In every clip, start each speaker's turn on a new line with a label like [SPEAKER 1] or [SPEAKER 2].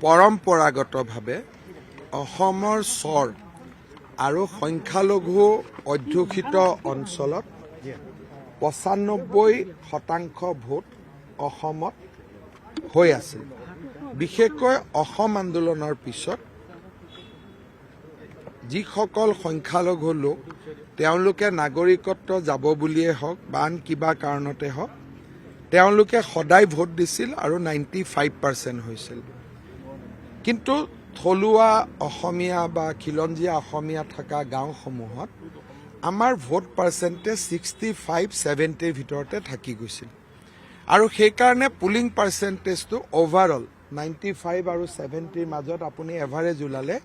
[SPEAKER 1] পৰম্পৰাগতভাৱে অসমৰ স্বৰ আৰু সংখ্যালঘু অধ্যুষিত অঞ্চলত ৯৫% ভোট অসমত হৈ আছিল। বিশেষকৈ অসম আন্দোলনৰ পিছত যিসকল সংখ্যালঘু লোক তেওঁলোকে নাগৰিকত্ব যাব বুলিয়ে হওক বা আন কিবা কাৰণতে হওক তেওঁলোকে সদায় ভোট দিছিল আৰু 95% হৈছিল। কিন্তু থলুৱা অসমীয়া বা খিলঞ্জীয়া অসমীয়া থকা গাঁওসমূহত আমাৰ ভোট পাৰ্চেণ্টেজ 65-70 ভিতৰতে থাকি গৈছিল আৰু সেইকাৰণে পুলিং পাৰ্চেণ্টেজটো অভাৰঅল 95 আৰু 70ৰ মাজত আপুনি এভাৰেজ ওলালে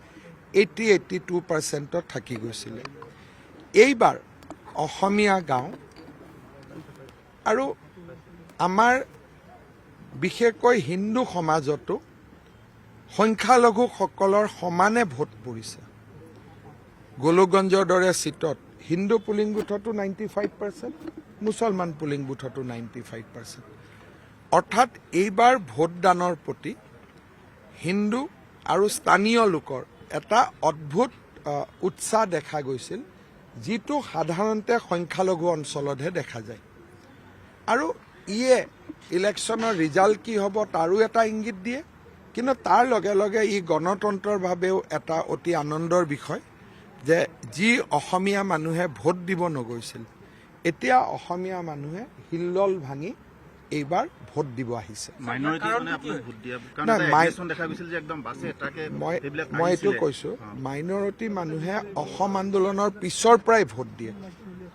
[SPEAKER 1] 80-82% থাকি গৈছিলে। এইবাৰ অসমীয়া গাঁও আৰু আমাৰ বিশেষকৈ হিন্দু সমাজতো সংখ্যালঘুসকলৰ সমানে ভোট পৰিছে। গোলকগঞ্জৰ দৰে চিটত হিন্দু পুলিং বুথতো 95%, মুছলমান পুলিং বুথতো 95%। অৰ্থাৎ এইবাৰ ভোটদানৰ প্ৰতি হিন্দু আৰু স্থানীয় লোকৰ এটা অদ্ভুত উৎসাহ দেখা গৈছিল, যিটো সাধাৰণতে সংখ্যালঘু অঞ্চলতহে দেখা যায়। আৰু ইয়ে ইলেকশ্যনৰ ৰিজাল্ট কি হ'ব তাৰো এটা ইংগিত দিয়ে, কিন্তু তাৰ লগে লগে ই গণতন্ত্ৰৰ বাবেও এটা অতি আনন্দৰ বিষয় যে যি অসমীয়া মানুহে ভোট দিব নগৈছিল এতিয়া অসমীয়া মানুহে হিল্লল ভাঙি এইবাৰ ভোট দিব আহিছে। মই এইটো কৈছো, মাইনৰিটি মানুহে অসম আন্দোলনৰ পিছৰ পৰাই ভোট দিয়ে,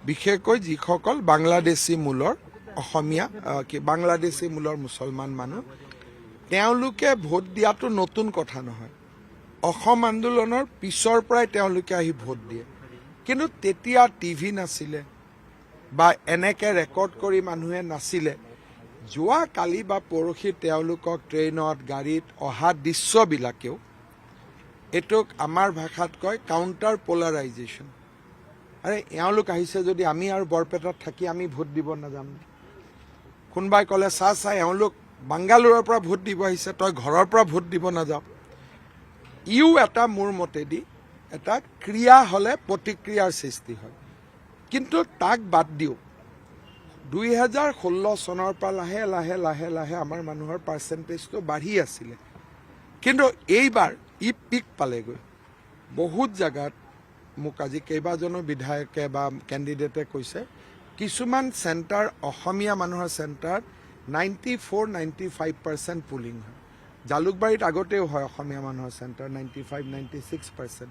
[SPEAKER 1] বিশেষকৈ যিসকল বাংলাদেশী মূলৰ অসমীয়া বাংলাদেশী মূলৰ মুছলমান মানুহ তেওঁলোকে ভোট দিয়াটো নতুন কথা নহয়। অসম আন্দোলনৰ পিছৰ পৰাই তেওঁলোকে আহি ভোট দিয়ে, কিন্তু তেতিয়া টিভি নাছিলে বা এনেকে ৰেকৰ্ড কৰি মানুহে নাছিলে। যোৱা কালি বা পৰহি তেওঁলোকক ট্ৰেইনত গাড়ীত অহা দৃশ্যবিলাকেও এইটোক আমাৰ ভাষাত কয় কাউণ্টাৰ পলাৰাইজেশ্যন। আৰে এওঁলোক আহিছে যদি আমি আৰু বৰপেটাত থাকি আমি ভোট দিব নাযাম। কোনোবাই ক'লে চা এওঁলোক বাংগালোৰৰ পৰা ভোট দিব আহিছে, তই ঘৰৰ পৰা ভোট দিব নাযাওঁ। ইও এটা মোৰ মতেদি এটা ক্ৰিয়া হ'লে প্ৰতিক্ৰিয়াৰ সৃষ্টি হয়, কিন্তু তাক বাদ দিওঁ 2016 চনৰ পৰা লাহে লাহে লাহে লাহে আমাৰ মানুহৰ পাৰ্চেণ্টেজটো বাঢ়ি আছিলে, কিন্তু এইবাৰ ই পিক পালেগৈ। বহুত জেগাত মোক আজি কেইবাজনো বিধায়কে বা কেণ্ডিডেটে কৈছে কিছুমান চেণ্টাৰ অসমীয়া মানুহৰ চেণ্টাৰ 94-95% পুলিং হয়। জালুকবাৰীত আগতেও হয় অসমীয়া মানুহৰ চেণ্টাৰ 95-96%,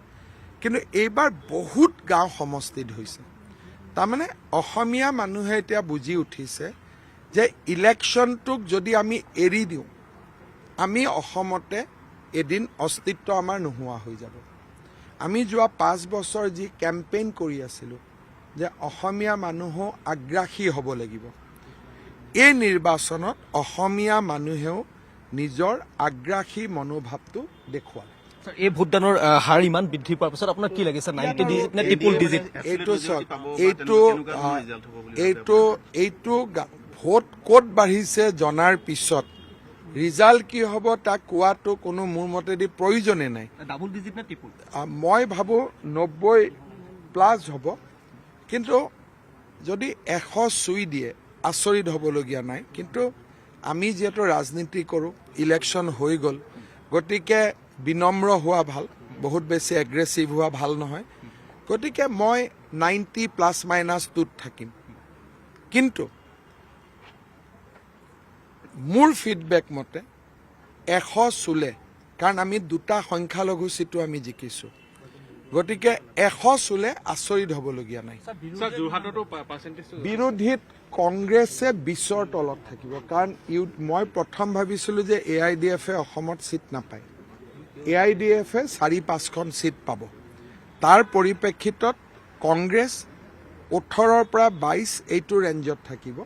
[SPEAKER 1] কিন্তু এইবাৰ বহুত গাঁও সমষ্টিত হৈছে। তাৰমানে অসমীয়া মানুহে এতিয়া বুজি উঠিছে যে ইলেকশ্যনটোক যদি আমি এৰি দিওঁ আমি অসমতে এদিন অস্তিত্ব আমাৰ নোহোৱা হৈ যাব। আমি যোৱা 5 বছৰ যি কেম্পেইন কৰি আছিলোঁ যে অসমীয়া মানুহো আগ্ৰাসী হ'ব লাগিব, এই নিৰ্বাচনত অসমীয়া মানুহেও নিজৰ আগ্ৰাসী মনোভাৱটো দেখুৱালে।
[SPEAKER 2] এই ভোটদানৰ হাৰ ইমান বৃদ্ধি পোৱাৰ পিছত আপোনাৰ কি লাগিছে? 90 ডিজিট নে ট্ৰিপল ডিজিট?
[SPEAKER 1] এইটো ভোট ক'ত বাঢ়িছে জনাৰ পিছত ৰিজাল্ট কি হ'ব তাক কোৱাটো কোনো মোৰ মতেদি প্ৰয়োজনে নাই।
[SPEAKER 2] ডাবল ডিজিট নে ট্ৰিপল?
[SPEAKER 1] মই ভাবোঁ 90+ হ'ব, কিন্তু যদি 100 চুই দিয়ে আচৰিত হ'বলগীয়া নাই। কিন্তু আমি যিহেতু ৰাজনীতি কৰোঁ, ইলেকশ্যন হৈ গ'ল, গতিকে বিনম্ৰ হোৱা ভাল, বহুত বেছি এগ্ৰেছিভ হোৱা ভাল নহয়। গতিকে মই 90± থাকিম, কিন্তু মোৰ ফিডবেক মতে 100 চুলে, কাৰণ আমি 2টা সংখ্যালঘু চিটো আমি জিকিছোঁ, গতিকে 100 চুলে আচৰিত হ'বলগীয়া নাই। বিৰোধীত কংগ্ৰেছে 20ৰ তলত থাকিব, কাৰণ মই প্ৰথম ভাবিছিলোঁ যে AIDF-এ অসমত চিট নাপায়, AIDF-এ 4-5খন চিট পাব। তাৰ পৰিপ্ৰেক্ষিতত কংগ্ৰেছ 18ৰ পৰা 22 এইটো ৰেঞ্জত থাকিব,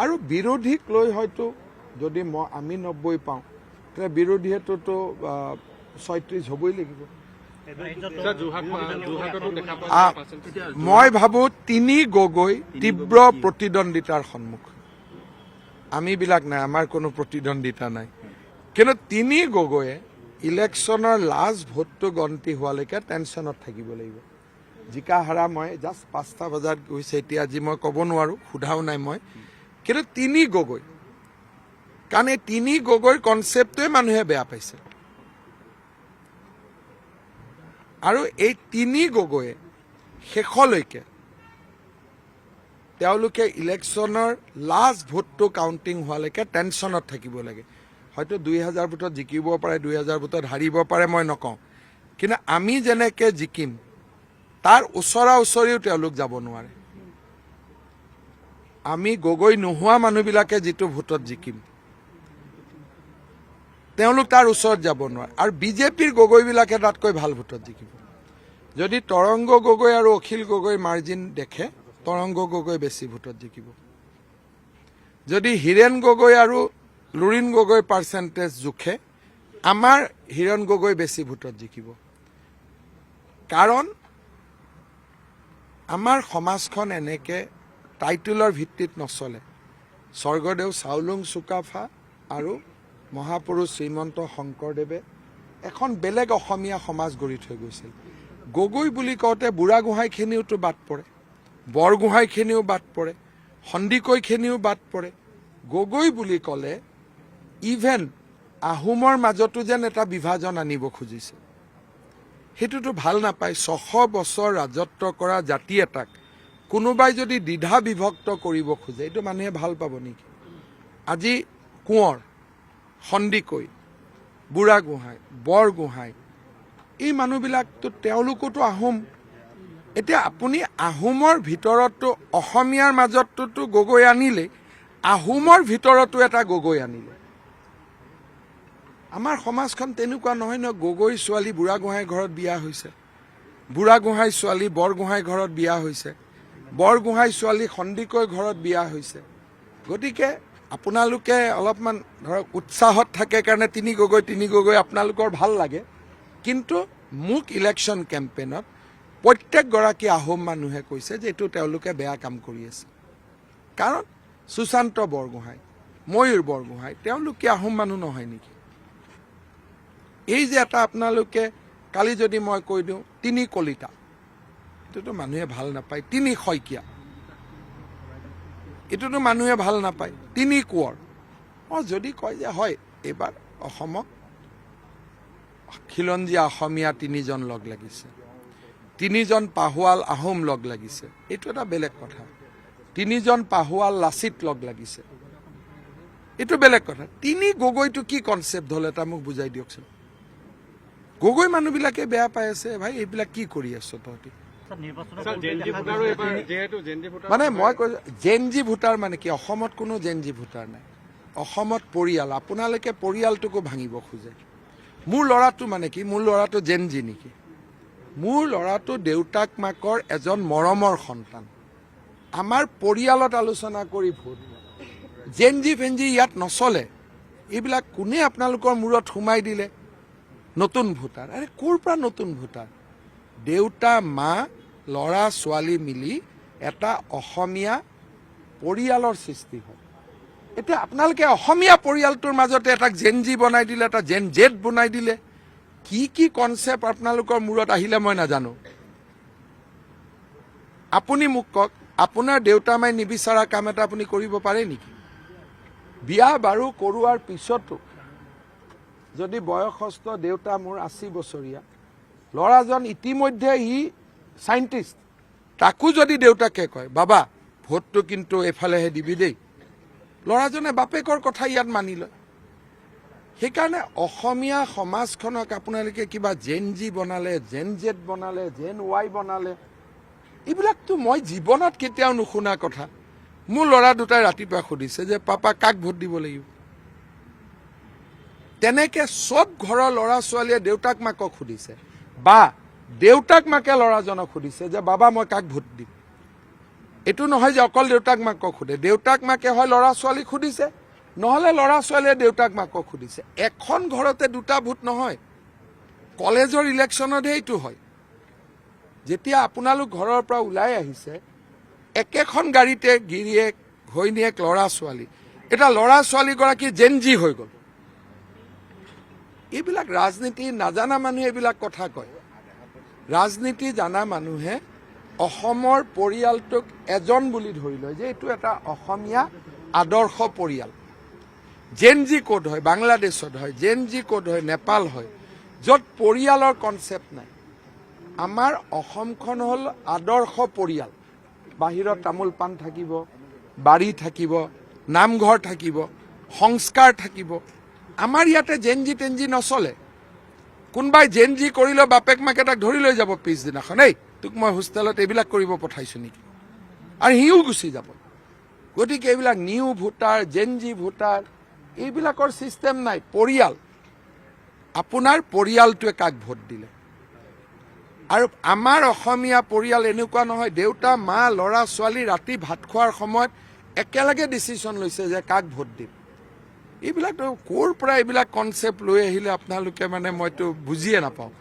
[SPEAKER 1] আৰু বিৰোধীক লৈ হয়তো যদি আমি 90 পাওঁ তেতিয়া বিৰোধীয়েতো 36 হ'বই লাগিব। মই ভাবোঁ 3 গগৈ তীব্ৰ প্ৰতিদ্বন্দ্বিতাৰ সন্মুখীন। আমিবিলাক নাই, আমাৰ কোনো প্ৰতিদ্বন্দ্বিতা নাই, কিন্তু 3 গগৈয়ে ইলেকশ্যনৰ লাষ্ট ভোটটো গন্তি হোৱালৈকে টেনশ্যনত থাকিব লাগিব। জিকা হাৰা মই জাষ্ট 5টা বজাত গৈছে, এতিয়া আজি মই ক'ব নোৱাৰোঁ, সোধাও নাই মই। কিন্তু 3 গগৈ, কাৰণ এই 3 গগৈৰ কনচেপ্টটোৱে মানুহে বেয়া পাইছে। আৰু এই 3 গগৈয়ে শেষলৈকে তেওঁলোকে ইলেকশ্যনৰ লাষ্ট ভোটটো কাউণ্টিং হোৱালৈকে টেনশ্যনত থাকিব লাগে। হয়তো 2000 ভোটত জিকিব পাৰে, 2000 ভোটত হাৰিব পাৰে, মই নকওঁ। কিন্তু আমি যেনেকৈ জিকিম তাৰ ওচৰা ওচৰিও তেওঁলোক যাব নোৱাৰে। আমি গগৈ নোহোৱা মানুহবিলাকে যিটো ভোটত জিকিম তেওঁলোক তাৰ ওচৰত যাব নোৱাৰে। আৰু বিজেপিৰ গগৈবিলাকে তাতকৈ ভাল ভোটত জিকিব। যদি তৰংগ গগৈ আৰু অখিল গগৈৰ মাৰ্জিন দেখে, তৰংগ গগৈ বেছি ভোটত জিকিব। যদি হীৰেণ গগৈ আৰু লুৰিণ গগৈ পাৰ্চেণ্টেজ জোখে, আমাৰ হীৰেণ গগৈ বেছি ভোটত জিকিব। কাৰণ আমাৰ সমাজখন এনেকৈ টাইটলৰ ভিত্তিত নচলে। স্বৰ্গদেউ চাওলুং চুকাফা আৰু মহাপুৰুষ শ্ৰীমন্ত শংকৰদেৱে এখন বেলেগ অসমীয়া সমাজ গঢ়ি থৈ গৈছিল। গগৈ বুলি কওঁতে বুঢ়াগোহাঁইখিনিওতো বাদ পৰে, বৰগোহাঁইখিনিও বাদ পৰে, সন্দিকৈখিনিও বাদ পৰে। গগৈ বুলি ক'লে ইভেন আহোমৰ মাজতো যেন এটা বিভাজন আনিব খুজিছে। সেইটোতো ভাল নাপায়। 600 বছৰ ৰাজত্ব কৰা জাতি এটাক কোনোবাই যদি দ্বিধা বিভক্ত কৰিব খোজে, এইটো মানুহে ভাল পাব নেকি? আজি কোঁৱৰ, সন্দিকৈ, বুঢ়াগোহাঁই, বৰগোহাঁই, এই মানুহবিলাকতো তেওঁলোকোতো আহোম। এতিয়া আপুনি আহোমৰ ভিতৰতো অসমীয়াৰ মাজততো গগৈ আনিলে, আহোমৰ ভিতৰতো এটা গগৈ আনিলে। আমাৰ সমাজখন তেনেকুৱা নহয় ন। গগৈ ছোৱালী বুঢ়াগোহাঁই ঘৰত বিয়া হৈছে, বুঢ়াগোহাঁই ছোৱালী বৰগোহাঁই ঘৰত বিয়া হৈছে, বৰগোহাঁই ছোৱালী সন্দিকৈ ঘৰত বিয়া হৈছে। গতিকে আপোনালোকে অলপমান ধৰক উৎসাহত থাকে কাৰণে 3 গগৈ আপোনালোকৰ ভাল লাগে। কিন্তু মোক ইলেকশ্যন কেম্পেইনত প্ৰত্যেকগৰাকী আহোম মানুহে কৈছে যে এইটো তেওঁলোকে বেয়া কাম কৰি আছে। কাৰণ সুশান্ত বৰগোহাঁই, ময়ূৰ বৰগোহাঁই, তেওঁলোকে আহোম মানুহ নহয় নেকি? এই যে এটা আপোনালোকে কালি যদি মই কৈ দিওঁ 3 কলিতা, এইটোতো মানুহে ভাল নাপায়। 3 শইকীয়া, এইটোতো মানুহে ভাল নাপায়। 3 কোঁৱৰ, যদি কয় যে হয় এইবাৰ অসমক খিলঞ্জীয়া অসমীয়া 3জন লগ লাগিছে, 3জন পাহোৱাল আহোম লগ লাগিছে, এইটো এটা বেলেগ কথা। 3জন পাহোৱাল লাচিত লগ লাগিছে, এইটো বেলেগ কথা। 3 গগৈটো কি কনচেপ্ট হ'ল এটা মোক বুজাই দিয়কচোন। গগৈ মানুহবিলাকে বেয়া পাই আছে, ভাই এইবিলাক কি কৰি আছ তহঁতি? মানে মই কৈছো জেনজি ভোটাৰ মানে কি? অসমত কোনো জেনজি ভোটাৰ নাই। অসমত পৰিয়াল, আপোনালোকে পৰিয়ালটোকো ভাঙিব খোজে। মোৰ ল'ৰাটো মানে কি? মোৰ ল'ৰাটো জেনজি নেকি? মোৰ ল'ৰাটো দেউতাক মাকৰ এজন মৰমৰ সন্তান। আমাৰ পৰিয়ালত আলোচনা কৰি ভোট। জেনজি ফেনজি ইয়াত নচলে। এইবিলাক কোনে আপোনালোকৰ মূৰত সোমাই দিলে? নতুন ভোটাৰ। আৰে ক'ৰ পৰা নতুন ভোটাৰ? দেউতা মা ল'ৰা ছোৱালী মিলি এটা অসমীয়া পৰিয়ালৰ সৃষ্টি হয়। এতিয়া আপোনালোকে অসমীয়া পৰিয়ালটোৰ মাজতে এটা জেনজি বনাই দিলে, এটা জেন জেড বনাই দিলে। কি কনচেপ্ট আপোনালোকৰ মূৰত আহিলে মই নাজানো। আপুনি মোক কওক, আপোনাৰ দেউতা মাই নিবিচাৰা কাম এটা আপুনি কৰিব পাৰে নেকি? বিয়া বাৰু কৰোৱাৰ পিছতো যদি বয়সস্থ দেউতা মোৰ 80 বছৰীয়া, ল'ৰাজন ইতিমধ্যে চাইণ্টিষ্ট, তাকো যদি দেউতাকে কয় বাবা ভোটটো কিন্তু এফালেহে দিবি দেই, ল'ৰাজনে বাপেকৰ কথা ইয়াত মানি লয়। সেইকাৰণে অসমীয়া সমাজখনক আপোনালোকে কিবা জেন জি বনালে, জেন জেড বনালে, জেন ৱাই বনালে, এইবিলাকতো মই জীৱনত কেতিয়াও নুশুনা কথা। মোৰ ল'ৰা দুটাই ৰাতিপুৱা সুধিছে যে পাপা কাক ভোট দিব লাগিব? তেনেকে চব ঘৰৰ ল'ৰা ছোৱালীয়ে দেউতাক মাকক সুধিছে, বা দেউতাক মাকে ল'ৰাজনক সুধিছে যে বাবা মই কাক ভোট দিম। এইটো নহয় যে অকল দেউতাক মাকক সোধে, দেউতাক মাকে হয় ল'ৰা ছোৱালীক সুধিছে, নহ'লে ল'ৰা ছোৱালীয়ে দেউতাক মাকক সুধিছে। এখন ঘৰতে 2টা ভোট নহয়, কলেজৰ ইলেকশ্যনতহে এইটো হয়। যেতিয়া আপোনালোক ঘৰৰ পৰা ওলাই আহিছে, একেখন গাড়ীতে গিৰিয়েক ঘৈণীয়েক ল'ৰা ছোৱালী, এটা ল'ৰা ছোৱালীগৰাকী জেনজি হৈ গ'ল। এইবিলাক ৰাজনীতি নাজানা মানুহে এইবিলাক কথা কয়। ৰাজনীতি জানা মানুহে অসমৰ পৰিয়ালটোক এজন বুলি ধৰি লয় যে এইটো এটা অসমীয়া আদৰ্শ পৰিয়াল। জেন জি ক'ড হয়, বাংলাদেশত হয়, জেন জি ক'ড হয়, নেপাল হয়, য'ত পৰিয়ালৰ কনচেপ্ট নাই। আমাৰ অসমখন হ'ল আদৰ্শ পৰিয়াল। বাহিৰত তামোল পাণ থাকিব, বাৰী থাকিব, নামঘৰ থাকিব, সংস্কাৰ থাকিব। আমাৰ ইয়াতে জেন জি টেনজি নচলে। কোনোবাই জেন জি কৰিলেও বাপেক মাকে তাক ধৰি লৈ যাব পিছদিনাখন, এই তোক মই হোষ্টেলত এইবিলাক কৰিব পঠাইছো নেকি, আৰু সিও গুচি যাব। গতিকে এইবিলাক নিউ ভোটাৰ, জেন জি ভোটাৰ, এইবিলাকৰ ছিষ্টেম নাই। পৰিয়াল, আপোনাৰ পৰিয়ালটোৱে কাক ভোট দিলে। আৰু আমাৰ অসমীয়া পৰিয়াল এনেকুৱা নহয়, দেউতা মা ল'ৰা ছোৱালী ৰাতি ভাত খোৱাৰ সময়ত একেলগে ডিচিশ্যন লৈছে যে কাক ভোট দিম। এইবিলাক ক'ৰ পৰা এইবিলাক কনচেপ্ট লৈ আহিলে আপোনালোকে, মানে মইতো বুজিয়ে নাপাওঁ।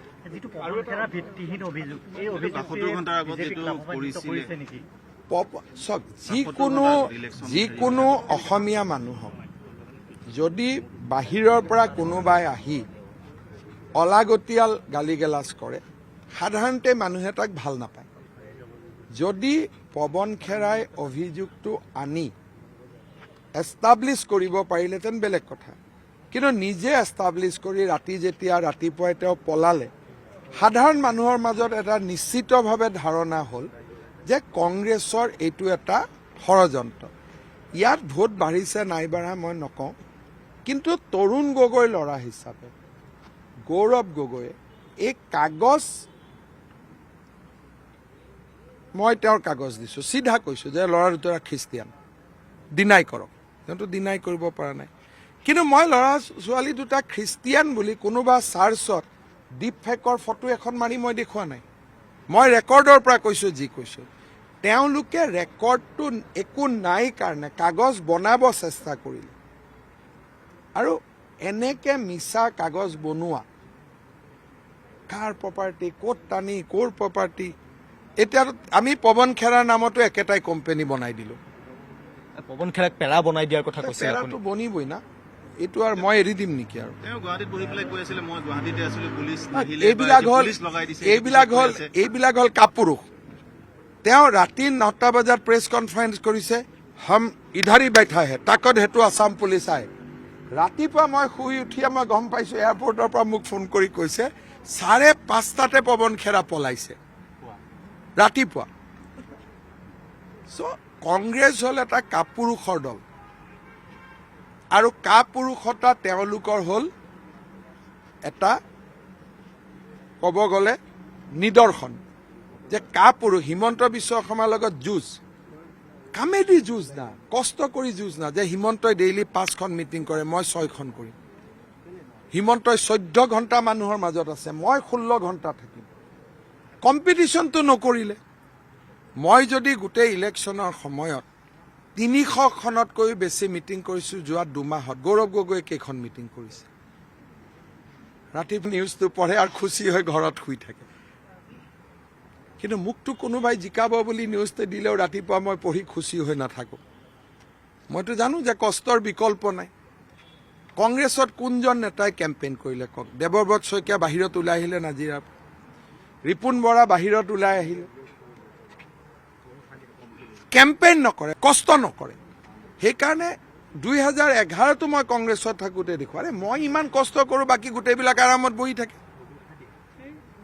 [SPEAKER 1] চাওক, যিকোনো অসমীয়া মানুহক যদি বাহিৰৰ পৰা কোনোবাই আহি অলাগতিয়াল গালি গালাজ কৰে, সাধাৰণতে মানুহে তাক ভাল নাপায়। যদি পৱন খেৰাই অভিযোগটো আনি এষ্টাব্লিছ কৰিব পাৰিলেহেঁতেন বেলেগ কথা, কিন্তু নিজে এষ্টাব্লিছ কৰি ৰাতিপুৱাই তেওঁ পলালে, সাধাৰণ মানুহৰ মাজত এটা নিশ্চিতভাৱে ধাৰণা হ'ল যে কংগ্ৰেছৰ এইটো এটা ষড়যন্ত্ৰ। ইয়াত ভোট বাঢ়িছে নাই বাঢ়া মই নকওঁ, কিন্তু তৰুণ গগৈ ল'ৰা হিচাপে গৌৰৱ গগৈয়ে এই কাগজ, মই তেওঁৰ কাগজ দিছোঁ, চিধা কৈছোঁ যে ল'ৰা দুটা খ্ৰীষ্টিয়ান, ডিনাই কৰক। তেওঁতো ডিনাই কৰিব পৰা নাই, কিন্তু মই ল'ৰা ছোৱালী দুটা খ্ৰীষ্টিয়ান বুলি কোনোবা চাৰ্চত ডিপ ফেকৰ ফটো এখন মাৰি মই দেখুওৱা নাই। মই ৰেকৰ্ডৰ পৰা কৈছোঁ যি কৈছোঁ। তেওঁলোকে ৰেকৰ্ডটো একো নাই কাৰণে কাগজ বনাব চেষ্টা কৰিলে, আৰু এনেকে মিছা কাগজ বনোৱা, কাৰ প্ৰপাৰ্টি, ক'ত টানি, ক'ৰ প্ৰপাৰ্টি। এতিয়া আমি পৱন খেৰাৰ নামতো একেটাই কোম্পানী বনাই দিলোঁ।
[SPEAKER 2] পৱন খেৰাক পেৰা বনাই দিয়াৰ কথা কৈছে।
[SPEAKER 1] পেৰাটো বনিবই না, এইটো আৰু মই এৰি দিম নেকি? আৰু এইবিলাক হ'ল কাপুৰুষ। তেওঁ ৰাতি 9টা বজাত প্ৰেছ কনফাৰেন্স কৰিছে, হম ইধাৰি बैठा है, তাকত সেইটো আছাম পুলিচ আহে। ৰাতিপুৱা মই শুই উঠিয়ে মই গম পাইছোঁ, এয়াৰপৰ্টৰ পৰা মোক ফোন কৰি কৈছে 5:30টাতে পৱন খেৰা পলাইছে ৰাতিপুৱা। চ' কংগ্ৰেছ হ'ল এটা কাপুৰুষৰ দল, আৰু কাপুৰুষতা তেওঁলোকৰ হ'ল এটা ক'ব গ'লে নিদৰ্শন যে কাপুৰুষ। হিমন্ত বিশ্ব শৰ্মাৰ লগত যুঁজ, কামেদি যুঁজ না, কষ্ট কৰি যুঁজ না, যে হিমন্তই ডেইলি 5খন মিটিং কৰে, মই 6খন কৰিম। হিমন্তই 14 ঘণ্টা মানুহৰ মাজত আছে, মই 16 ঘণ্টা থাকিম। কম্পিটিশ্যনটো নকৰিলে। মই যদি গোটেই ইলেকশ্যনৰ সময়ত 300খনতকৈ বেছি মিটিং কৰিছোঁ যোৱা 2 মাহত, গৌৰৱ গগৈয়ে কেইখন মিটিং কৰিছে? ৰাতিপুৱা নিউজটো পঢ়ে আৰু খুচি হৈ ঘৰত শুই থাকে। কিন্তু মোকতো কোনোবাই জিকাব বুলি নিউজটো দিলেও ৰাতিপুৱা মই পঢ়ি খুচি হৈ নাথাকোঁ। মইতো জানো যে কষ্টৰ বিকল্প নাই। কংগ্ৰেছত কোনজন নেতাই কেম্পেইন কৰিলে কওক? দেৱব্ৰত শইকীয়া বাহিৰত ওলাই আহিলে নাজিৰাৰ, ৰিপুণ বৰা বাহিৰত ওলাই আহিলে, কেম্পেইন নকৰে, কষ্ট নকৰে। সেইকাৰণে 2011তো মই কংগ্ৰেছত থাকোঁতে দেখোঁ, আৰে মই ইমান কষ্ট কৰোঁ, বাকী গোটেইবিলাক আৰামত বহি থাকে।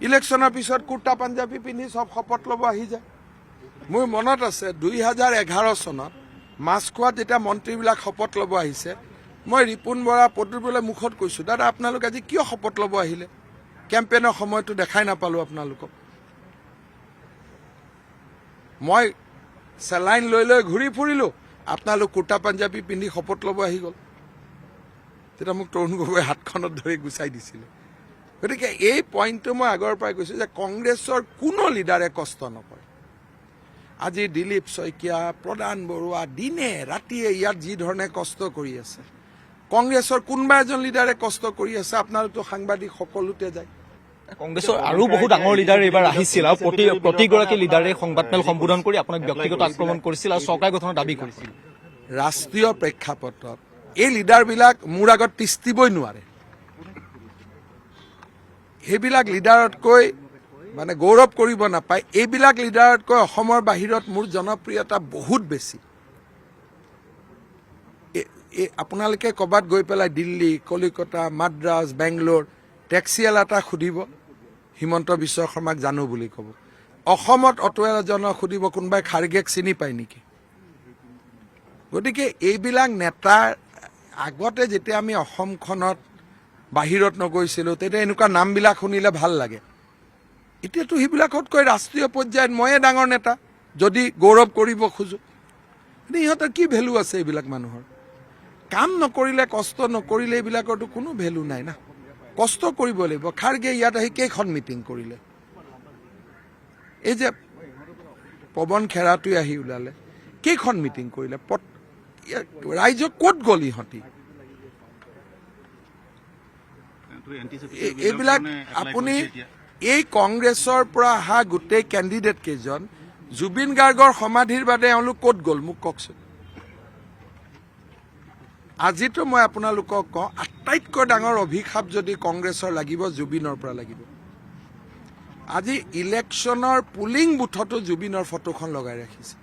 [SPEAKER 1] ইলেকশ্যনৰ পিছত কুৰ্তা পাঞ্জাবী পিন্ধি চব শপত ল'ব আহি যায়। মোৰ মনত আছে 2011 চনত মাছখোৱাত যেতিয়া মন্ত্ৰীবিলাক শপত ল'ব আহিছে, মই ৰিপুণ বৰা পদুবলৈ মুখত কৈছোঁ, দাদা আপোনালোক আজি কিয় শপত ল'ব আহিলে? কেম্পেইনৰ সময়টো দেখাই নাপালোঁ আপোনালোকক। মই চেলাইন লৈ লৈ ঘূৰি ফুৰিলোঁ, আপোনালোক কুৰ্তা পাঞ্জাবী পিন্ধি শপত ল'ব আহি গ'ল। তেতিয়া মোক তৰুণ গগৈয়ে হাতখনত ধৰি গুচাই দিছিলে। গতিকে এই পইণ্টটো মই আগৰ পৰাই কৈছোঁ যে কংগ্ৰেছৰ কোনো লিডাৰে কষ্ট নকৰে। আজি দিলীপ শইকীয়া, প্ৰদান বৰুৱা দিনে ৰাতিয়ে ইয়াত যি ধৰণে কষ্ট কৰি আছে, কংগ্ৰেছৰ কোনোবা এজন লিডাৰে কষ্ট কৰি আছে? আপোনালোকতো সাংবাদিক সকলোতে যায়।
[SPEAKER 2] কংগ্ৰেছৰ আৰু বহু ডাঙৰ লিডাৰ এইবাৰ আহিছিল, আৰু প্ৰতিগৰাকী লিডাৰে সংবাদমেল সম্বোধন কৰি আপোনাক ব্যক্তিগত আক্ৰমণ কৰিছিল আৰু চৰকাৰ গঠনৰ দাবী কৰিছিল।
[SPEAKER 1] ৰাষ্ট্ৰীয় প্ৰেক্ষাপটত এই লিডাৰবিলাক মোৰ আগত তিষ্টিবই নোৱাৰে। সেইবিলাক লিডাৰতকৈ মানে গৌৰৱ কৰিব নাপায়। এইবিলাক লিডাৰতকৈ অসমৰ বাহিৰত মোৰ জনপ্ৰিয়তা বহুত বেছি। আপোনালোকে ক'ৰবাত গৈ পেলাই দিল্লী, কলিকতা, মাদ্ৰাজ, বেংগলোৰ টেক্সিৱালা এটা সুধিব হিমন্ত বিশ্ব শৰ্মাক জানো বুলি ক'ব। অসমত অটো এজনক সুধিব কোনোবাই খাৰ্গেক চিনি পায় নেকি? গতিকে এইবিলাক নেতাৰ আগতে যেতিয়া আমি অসমখনত বাহিৰত নগৈছিলোঁ তেতিয়া এনেকুৱা নামবিলাক শুনিলে ভাল লাগে। এতিয়াতো সেইবিলাকতকৈ ৰাষ্ট্ৰীয় পৰ্যায়ত ময়ে ডাঙৰ নেতা যদি গৌৰৱ কৰিব খোজোঁ। কিন্তু ইহঁতৰ কি ভেলু আছে এইবিলাক মানুহৰ? কাম নকৰিলে, কষ্ট নকৰিলে এইবিলাকৰতো কোনো ভেলু নাই না। কষ্ট কৰিব লাগিব। খাৰ্গে ইয়াত আহি কেইখন মিটিং কৰিলে? এই যে পৱন খেৰাটোৱে আহি ওলালে, কেইখন মিটিং কৰিলে? ৰাইজক ক'ত গ'ল ইহঁতি? এইবিলাক আপুনি এই কংগ্ৰেছৰ পৰা অহা গোটেই কেণ্ডিডেট কেইজন জুবিন গাৰ্গৰ সমাধিৰ বাদে এওঁলোক ক'ত গ'ল মোক কওকচোন। আজিতো মই আপোনালোকক কওঁ, আটাইতকৈ ডাঙৰ অভিশাপ যদি কংগ্ৰেছৰ লাগিব, জুবিনৰ পৰা লাগিব। আজি ইলেকশ্যনৰ পুলিং বুথতো জুবিনৰ ফটোখন লগাই ৰাখিছে।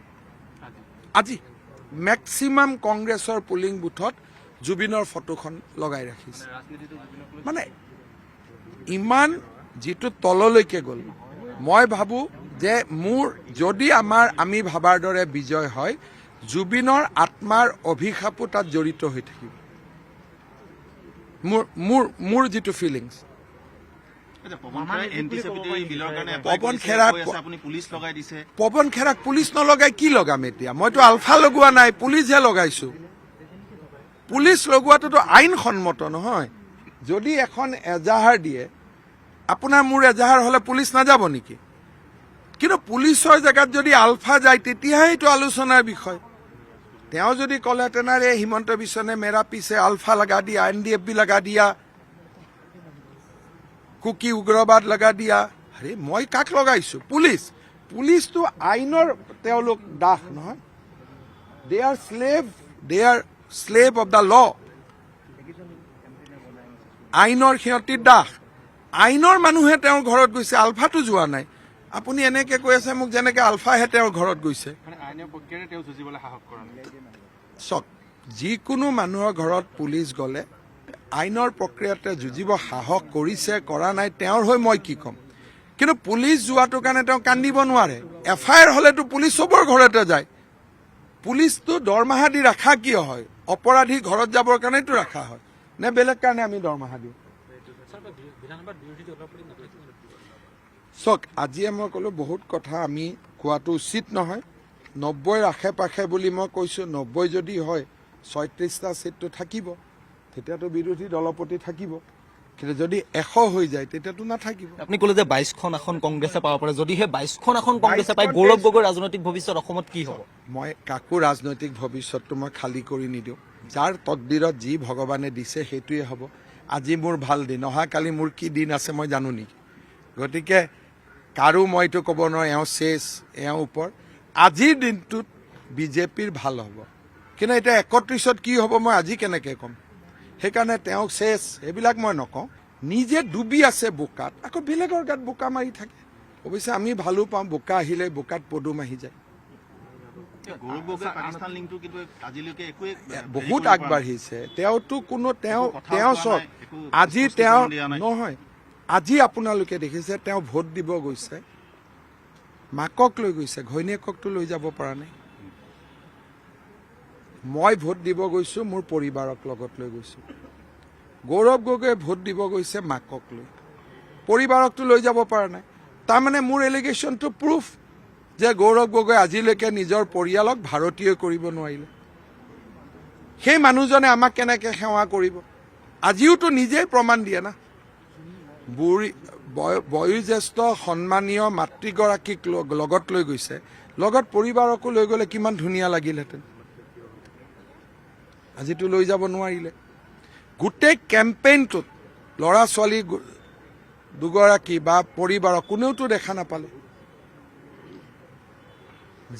[SPEAKER 1] আজি মেক্সিমাম কংগ্ৰেছৰ পুলিং বুথত জুবিনৰ ফটোখন লগাই ৰাখিছে। মানে ইমান যিটো তললৈকে গ'ল, মই ভাবোঁ যে মোৰ যদি আমি ভাবাৰ দৰে বিজয় হয়, জুবিনৰ আত্মাৰ অভিশাপো তাত জড়িত হৈ থাকিব। মোৰ যিটো ফিলিংছ। পৱন খেৰাক পুলিচ নলগাই কি লগাম এতিয়া? মইতো আলফা লগোৱা নাই, পুলিচহে লগাইছো। পুলিচ লগোৱাটোতো আইনসন্মত নহয়। যদি এখন এজাহাৰ দিয়ে, আপোনাৰ মোৰ এজাহাৰ হ'লে পুলিচ নাযাব নেকি? কিন্তু পুলিচৰ জেগাত যদি আলফা যায় তেতিয়াহে এইটো আলোচনাৰ বিষয়। তেওঁ যদি ক'লে তেনাৰে হিমন্ত বিশ্ব নে মেৰা পিছে আলফা লগা দিয়া, NDF भी লগা দিয়া, কুকি উগ্ৰবাদ লগা দিয়া। আৰে মই কাক লগাইছো? পুলিচটো আইনৰ তেওঁলোক দাস নহয়। They are slave of the law. আইনৰ সিহঁতি দাস। আইনৰ মানুহে তেওঁৰ ঘৰত গৈছে, আলফাটো যোৱা নাই। আপুনি এনেকে কৈ আছে মোক যেনেকে আলফাহে তেওঁৰ ঘৰত গৈছে। চক, যিকোনো মানুহৰ ঘৰত পুলিচ গ'লে আইনৰ প্ৰক্ৰিয়াতে যুঁজিব সাহস কৰিছে, কৰা নাই, তেওঁৰ হৈ মই কি ক'ম। কিন্তু পুলিচ যোৱাটোৰ কাৰণে তেওঁ কান্দিব নোৱাৰে। FIR হ'লেতো পুলিচ চবৰ ঘৰতে যায়। পুলিচটো দৰমহা দি ৰাখা কিয় হয়? অপৰাধী ঘৰত যাবৰ কাৰণেতো ৰাখা হয়, নে বেলেগ কাৰণে আমি দৰমহা দিওঁ? চক, আজিয়ে মই ক'লো বহুত কথা আমি কোৱাটো উচিত নহয়। 90ৰ আশে পাশে বুলি মই কৈছোঁ। 90 যদি হয় 36টা ছিটটো থাকিব, তেতিয়াতো বিৰোধী দলপতি থাকিব। কিন্তু যদি 100 হৈ যায় তেতিয়াতো নাথাকিব।
[SPEAKER 2] আপুনি ক'লে যে 22খন আসন কংগ্ৰেছে পাব পাৰে। যদি সেই 22খন আসন কংগ্ৰেছে পায়, গৌৰৱ গগৈৰ ৰাজনৈতিক ভৱিষ্যত অসমত কি হ'ব?
[SPEAKER 1] মই কাকো ৰাজনৈতিক ভৱিষ্যতটো মই খালী কৰি নিদিওঁ। যাৰ তকদিৰত যি ভগৱানে দিছে সেইটোৱে হ'ব। আজি মোৰ ভাল দিন, অহাকালি মোৰ কি দিন আছে মই জানো নেকি? গতিকে কাৰো মই এইটো ক'ব নোৱাৰোঁ এওঁ শেষ, এওঁ ওপৰ। আজিৰ দিনটোত বিজেপিৰ ভাল হ'ব, কিন্তু এতিয়া 31ত কি হ'ব মই আজি কেনেকৈ ক'ম? সেইকাৰণে তেওঁক শেষ এইবিলাক মই নকওঁ। নিজে ডুবি আছে বোকাত, আকৌ বেলেগৰ গাত বোকা মাৰি থাকে। অৱশ্যে আমি ভালো পাওঁ, বোকা আহিলে বোকাত পদুম আহি যায়। বহুত আগবাঢ়িছে তেওঁতো। তেওঁ চক, আজি তেওঁ নহয়, আজি আপোনালোকে দেখিছে তেওঁ ভোট দিব গৈছে, মাকক লৈ গৈছে, ঘৈণীয়েককতো লৈ যাব পৰা নাই। মই ভোট দিব গৈছোঁ, মোৰ পৰিবাৰক লগত লৈ গৈছোঁ। গৌৰৱ গগৈয়ে ভোট দিব গৈছে মাকক লৈ, পৰিবাৰকতো লৈ যাব পৰা নাই। তাৰমানে মোৰ এলিগেশ্যনটো প্ৰুফ যে গৌৰৱ গগৈ আজিলৈকে নিজৰ পৰিয়ালক ভাৰতীয় কৰিব নোৱাৰিলে। সেই মানুহজনে আমাক কেনেকৈ সেৱা কৰিব? আজিওতো নিজেই প্ৰমাণ দিয়ে না। বয়োজ্যেষ্ঠ সন্মানীয় মাতৃগৰাকীক লগত লৈ গৈছে, লগত পৰিবাৰকো লৈ গ'লে কিমান ধুনীয়া লাগিলহেঁতেন। আজিতো লৈ যাব নোৱাৰিলে। গোটেই কেম্পেইনটোত ল'ৰা ছোৱালী দুগৰাকী বা পৰিবাৰক কোনেওতো দেখা নাপালে।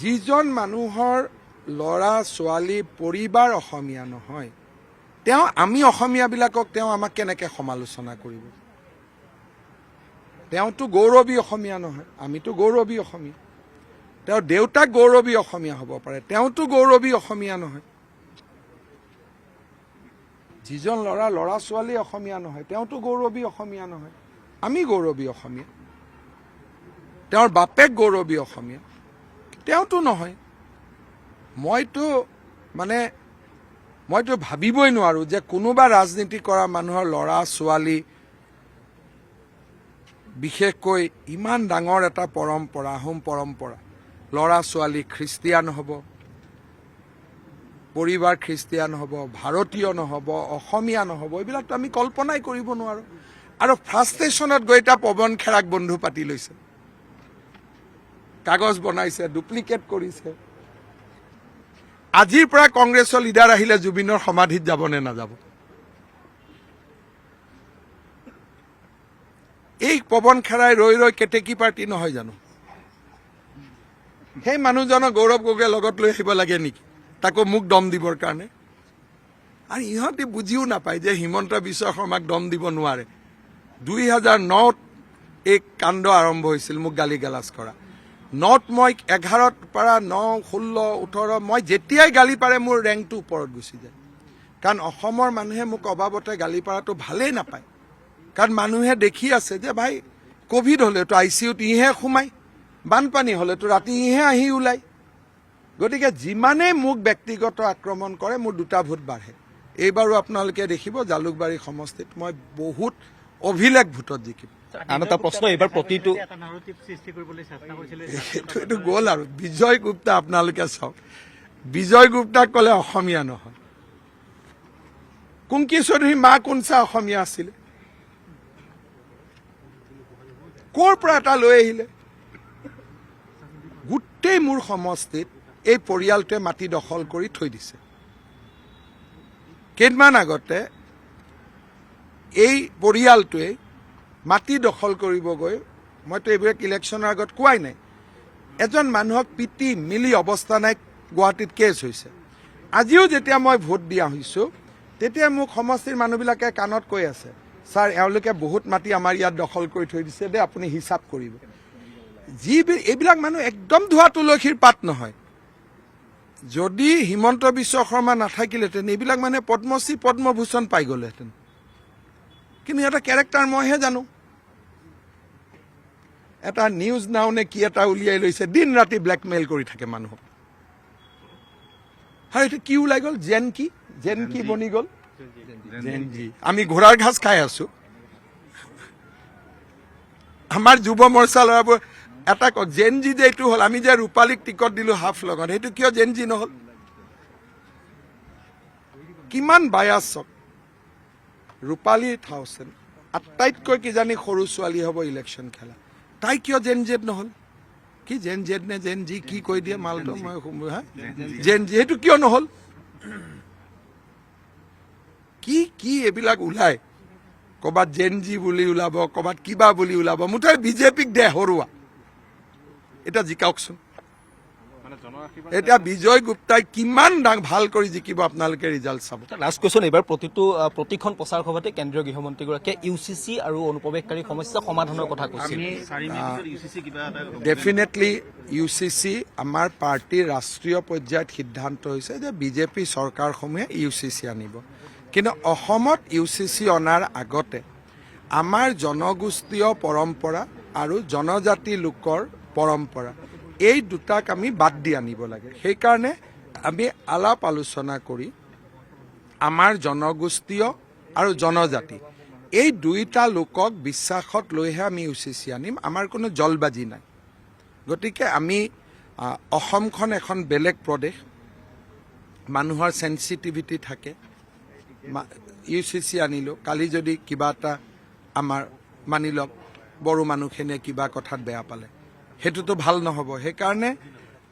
[SPEAKER 1] যিজন মানুহৰ ল'ৰা ছোৱালী পৰিবাৰ অসমীয়া নহয়, আমি অসমীয়াবিলাকক আমাক কেনেকৈ সমালোচনা কৰিব? তেওঁতো গৌৰৱী অসমীয়া নহয়, আমিতো গৌৰৱী অসমীয়া। তেওঁৰ দেউতাক গৌৰৱী অসমীয়া হ'ব পাৰে, তেওঁতো গৌৰৱী অসমীয়া নহয়। যিজন ল'ৰা ছোৱালী অসমীয়া নহয়, তেওঁতো গৌৰৱী অসমীয়া নহয়। আমি গৌৰৱী অসমীয়া। তেওঁৰ বাপেক গৌৰৱী অসমীয়া, তেওঁতো নহয়। মইতো ভাবিবই নোৱাৰোঁ যে কোনোবা ৰাজনীতি কৰা মানুহৰ ল'ৰা ছোৱালী, বিশেষকৈ ইমান ডাঙৰ এটা পৰম্পৰা, আহোম পৰম্পৰা, ল'ৰা ছোৱালী খ্ৰীষ্টিয়ান হ'ব, পৰিবাৰ খ্ৰীষ্টিয়ান হ'ব, ভাৰতীয় নহ'ব, অসমীয়া নহ'ব, এইবিলাকতো আমি কল্পনাই কৰিব নোৱাৰোঁ। আৰু ফ্ৰাষ্ট্ৰেশ্যনত গৈ এতিয়া পৱন খেৰাক বন্ধু পাতি লৈছে, কাগজ বনাইছে, ডুপ্লিকেট কৰিছে। আজিৰ পৰা কংগ্ৰেছৰ লিডাৰ আহিলে জুবিনৰ সমাধিত যাব নে নাযাব? এই পৱন খেৰাই ৰৈ কেতেকী পাৰ্টি নহয় জানো? সেই মানুহজনক গৌৰৱ গগৈয়ে লগত লৈ আহিব লাগে নেকি, তাকো মোক দম দিবৰ কাৰণে? আৰু ইহঁতে বুজিও নাপায় যে হিমন্ত বিশ্ব শৰ্মাক দম দিব নোৱাৰে। 2009ত এই কাণ্ড আৰম্ভ হৈছিল, মোক গালি গালাজ কৰা। 9ত মই 11ৰ পৰা 9, 16, 18 মই যেতিয়াই গালি পাৰে মোৰ ৰেংকটো ওপৰত গুচি যায়। কাৰণ অসমৰ মানুহে মোক অবাবতে গালি পাৰাটো ভালেই নাপায়। কাৰণ মানুহে দেখি আছে যে ভাই কোভিড হ'লেতো ICUত ইহে সোমায়, বানপানী হ'লেতো ৰাতি ইহে আহি ওলায়। গতিকে যিমানেই মোক ব্যক্তিগত আক্ৰমণ কৰে মোৰ দুটা ভোট বাঢ়ে। এইবাৰো আপোনালোকে দেখিব জালুকবাৰী সমষ্টিত মই বহুত অভিলেখ ভোটত জিকিম।
[SPEAKER 2] আন এটা প্ৰশ্ন, এইবাৰ প্ৰতিটো
[SPEAKER 1] এইটো গ'ল আৰু। বিজয় গুপ্তা আপোনালোকে চাওক, বিজয় গুপ্তাক ক'লে অসমীয়া নহয়। কুংকি চৌধুৰী মা কোনচা অসমীয়া আছিলে? ক'ৰ পৰা এটা লৈ আহিলে? গোটেই মোৰ সমষ্টিত এই পৰিয়ালটোৱে মাটি দখল কৰি থৈ দিছে। কেইদিনমান আগতে এই পৰিয়ালটোৱে মাটি দখল কৰিব গৈ, মইতো এইবিলাক ইলেকশ্যনৰ আগত কোৱাই নাই, এজন মানুহক পিটি মিলি অৱস্থা নাই, গুৱাহাটীত কেছ হৈছে। আজিও যেতিয়া মই ভোট দিয়া হৈছোঁ তেতিয়া মোক সমষ্টিৰ মানুহবিলাকে কাণত কৈ আছে, ছাৰ এওঁলোকে বহুত মাটি আমাৰ ইয়াত দখল কৰি থৈ দিছে দেই, আপুনি হিচাপ কৰিব। এইবিলাক মানুহ একদম ধোৱা তুলসীৰ পাত নহয়। যদি হিমন্ত বিশ্ব শৰ্মা নাথাকিলেহেঁতেন এইবিলাক মানুহে পদ্মশ্ৰী পদ্মভূষণ পাই গ'লেহেঁতেন। কিন্তু এটা কেৰেক্টাৰ মইহে জানো। এটা নিউজ নাও নে কি এটা উলিয়াই লৈছে, দিন ৰাতি ব্লেকমেইল কৰি থাকে মানুহক। আৰু এইটো কি ওলাই গ'ল? জেন কি বনি গ'ল? জেনজি। আমি ঘোঁৰাৰ ঘাস খাই আছো। আমাৰ যুৱ মৰ্চা ল'ৰাবোৰ এটা জেনজি যে এইটো হ'ল, আমি যে ৰূপালীক টিকট দিলো হাফ লগত, সেইটো কিয় জেনজি নহ'ল? কিমান বায়াস চক। ৰূপালী থাউচেণ্ড আটাইতকৈ কিজানি সৰু ছোৱালী হ'ব ইলেকশ্যন খেলা, তাই কিয় জেন জেড নহ'ল? কি জেন জেড নে জেন জি কি কৈ দিয়ে মালটো, মই হা জেন জি, সেইটো কিয় নহ'ল? কি এইবিলাক ওলায়, ক'ৰবাত জেন জি বুলি ওলাব, ক'ৰবাত কিবা বুলি ওলাব। মুঠতে বিজেপিক দে হৰুৱা। এতিয়া জিকাওকচোন। এতিয়া বিজয় গুপ্তাই কিমান ভাল কৰি জিকিব আপোনালোকে ৰিজাল্ট চাব।
[SPEAKER 2] লাষ্ট কুৱেশ্যন, এইবাৰ প্ৰতিখন প্ৰচাৰ সভাতে কেন্দ্ৰীয় গৃহমন্ত্ৰীগৰাকীয়ে UCC আৰু অনুপ্ৰৱেশকাৰী সমস্যা সমাধানৰ কথা কৈছিল।
[SPEAKER 1] ডেফিনেটলি UCC আমাৰ পাৰ্টীৰ ৰাষ্ট্ৰীয় পৰ্যায়ত সিদ্ধান্ত হৈছে যে বিজেপি চৰকাৰসমূহে UCC আনিব। কিন্তু অসমত UCC অনাৰ আগতে আমাৰ জনগোষ্ঠীয় পৰম্পৰা আৰু জনজাতি লোকৰ পৰম্পৰা, এই দুটাক আমি বাদ দি আনিব লাগে। সেইকাৰণে আমি আলাপ আলোচনা কৰি আমাৰ জনগোষ্ঠীয় আৰু জনজাতি এই দুইটা লোকক বিশ্বাসত লৈহে আমি UCC আনিম। আমাৰ কোনো জলবাজি নাই। গতিকে আমি অসমখন এখন বেলেগ প্ৰদেশ, মানুহৰ চেঞ্চিটিভিটি থাকে। UCC আনিলোঁ, কালি যদি কিবা এটা আমাৰ মানি লওক বড়ো মানুহখিনিয়ে কিবা কথাত বেয়া পালে, সেইটোতো ভাল নহ'ব। সেইকাৰণে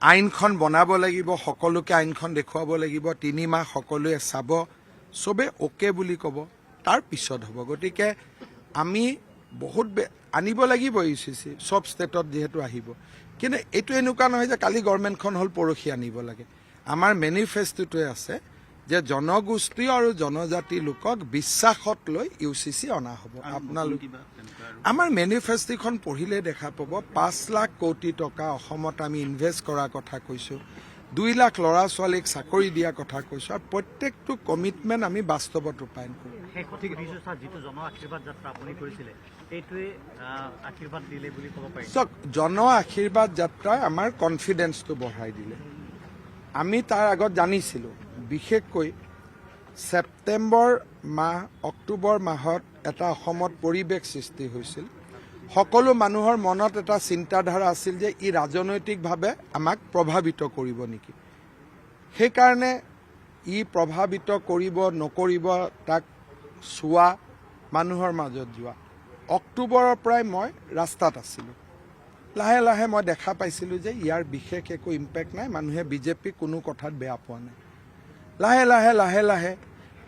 [SPEAKER 1] আইনখন বনাব লাগিব, সকলোকে আইনখন দেখুৱাব লাগিব, 3 মাহ সকলোৱে চাব, চবে অ'কে বুলি ক'ব, তাৰ পিছত হ'ব। গতিকে আমি বহুত আনিব লাগিব UCC, চব ষ্টেটত যিহেতু আহিব। কিন্তু এইটো এনেকুৱা নহয় যে কালি গভৰ্ণমেণ্টখন হ'ল পৰহি আনিব লাগে। আমাৰ মেনিফেষ্টোটোৱে আছে যে জনগোষ্ঠী আৰু জনজাতি লোকক বিশ্বাসত লৈ UCC অনা হ'ব আপোনালোক আমাৰ মেনিফেষ্টোখন পঢ়িলে দেখা পাব 5 লাখ কোটি টকা অসমত আমি ইনভেষ্ট কৰাৰ কথা কৈছোঁ 2 লাখ ল'ৰা ছোৱালীক চাকৰি দিয়াৰ কথা কৈছোঁ আৰু প্ৰত্যেকটো কমিটমেণ্ট আমি বাস্তৱত ৰূপায়ণ কৰোঁ
[SPEAKER 3] শেষত কৈছোঁ ছাৰ যিটো জন আশীৰ্বাদ যাত্ৰা আপুনি কৰিছিলে এইটোৱে আশীৰ্বাদ দিলে বুলি ক'ব পাৰি
[SPEAKER 1] চাওক জন আশীৰ্বাদ যাত্ৰাই আমাৰ কনফিডেন্সটো বঢ়াই দিলে আমি তাৰ আগত জানিছিলোঁ বিশেষকৈ ছেপ্টেম্বৰ মাহ অক্টোবৰ মাহত এটা অসমত পৰিৱেশ সৃষ্টি হৈছিল সকলো মানুহৰ মনত এটা চিন্তাধাৰা আছিল যে ই ৰাজনৈতিকভাৱে আমাক প্ৰভাৱিত কৰিব নেকি সেইকাৰণে ই প্ৰভাৱিত কৰিব নকৰিব তাক চোৱা মানুহৰ মাজত যোৱা অক্টোবৰৰ পৰাই মই ৰাস্তাত আছিলোঁ লাহে লাহে মই দেখা পাইছিলোঁ যে ইয়াৰ বিশেষ একো ইম্পেক্ট নাই মানুহে বিজেপি কোনো কথাত বেয়া পোৱা নাই লাহে লাহে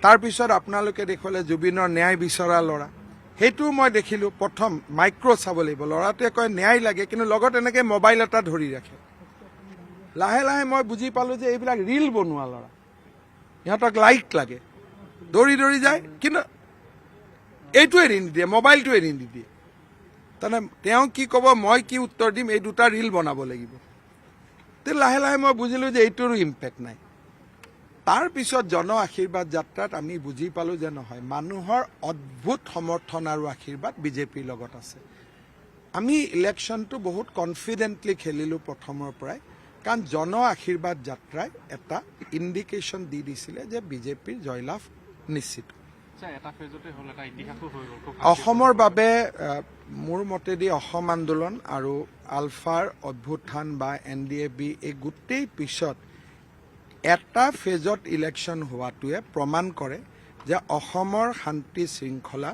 [SPEAKER 1] তাৰপিছত আপোনালোকে দেখুৱালে জুবিনৰ ন্যায় বিচৰা ল'ৰা সেইটো মই দেখিলোঁ প্ৰথম মাইক্ৰ' চাব লাগিব ল'ৰাটোৱে কয় ন্যায় লাগে কিন্তু লগত এনেকৈ মোবাইল এটা ধৰি ৰাখে লাহে লাহে মই বুজি পালোঁ যে এইবিলাক ৰীল বনোৱা ল'ৰা সিহঁতক লাইক লাগে দৌৰি দৌৰি যায় কিন্তু এইটো এৰি নিদিয়ে মোবাইলটো এৰি নিদিয়ে তাৰমানে তেওঁ কি ক'ব মই কি উত্তৰ দিম এই দুটা ৰীল বনাব লাগিব তে লাহে লাহে মই বুজিলোঁ যে এইটোৰো ইম্পেক্ট নাই তাৰপিছত জন আশীৰ্বাদ যাত্ৰাত আমি বুজি পালোঁ যে নহয় মানুহৰ অদ্ভুত সমৰ্থন আৰু আশীৰ্বাদ বিজেপিৰ লগত আছে আমি ইলেকশ্যনটো বহুত কনফিডেণ্টলি খেলিলোঁ প্ৰথমৰ পৰাই কাৰণ জন আশীৰ্বাদ যাত্ৰাই এটা ইণ্ডিকেশ্যন দি দিছিলে যে বিজেপিৰ জয়লাভ নিশ্চিত অসমৰ বাবে মোৰ মতেদি অসম আন্দোলন আৰু আলফাৰ অভ্যুত্থান বা NDAB এই গোটেই পিছত এটা ফেজত ইলেকশ্যন হোৱাটোৱে প্ৰমাণ কৰে যে অসমৰ শান্তি শৃংখলা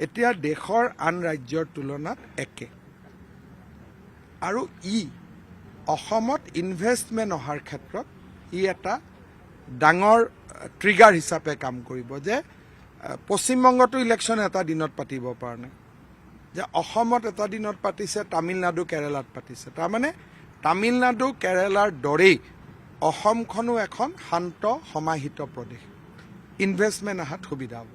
[SPEAKER 1] এতিয়া দেশৰ আন ৰাজ্যৰ তুলনাত একে আৰু অসমত ইনভেষ্টমেণ্ট অহাৰ ক্ষেত্ৰত ই এটা ডাঙৰ ট্ৰিগাৰ হিচাপে কাম কৰিব যে পশ্চিমবংগতো ইলেকশ্যন এটা দিনত পাতিব পৰা নাই যে অসমত এটা দিনত পাতিছে তামিলনাডু কেৰালাত পাতিছে তাৰমানে তামিলনাডু কেৰালাৰ দৰেই অসমখনো এখন শান্ত সমাহিত প্ৰদেশ ইনভেষ্টমেণ্ট অহাত সুবিধা হ'ব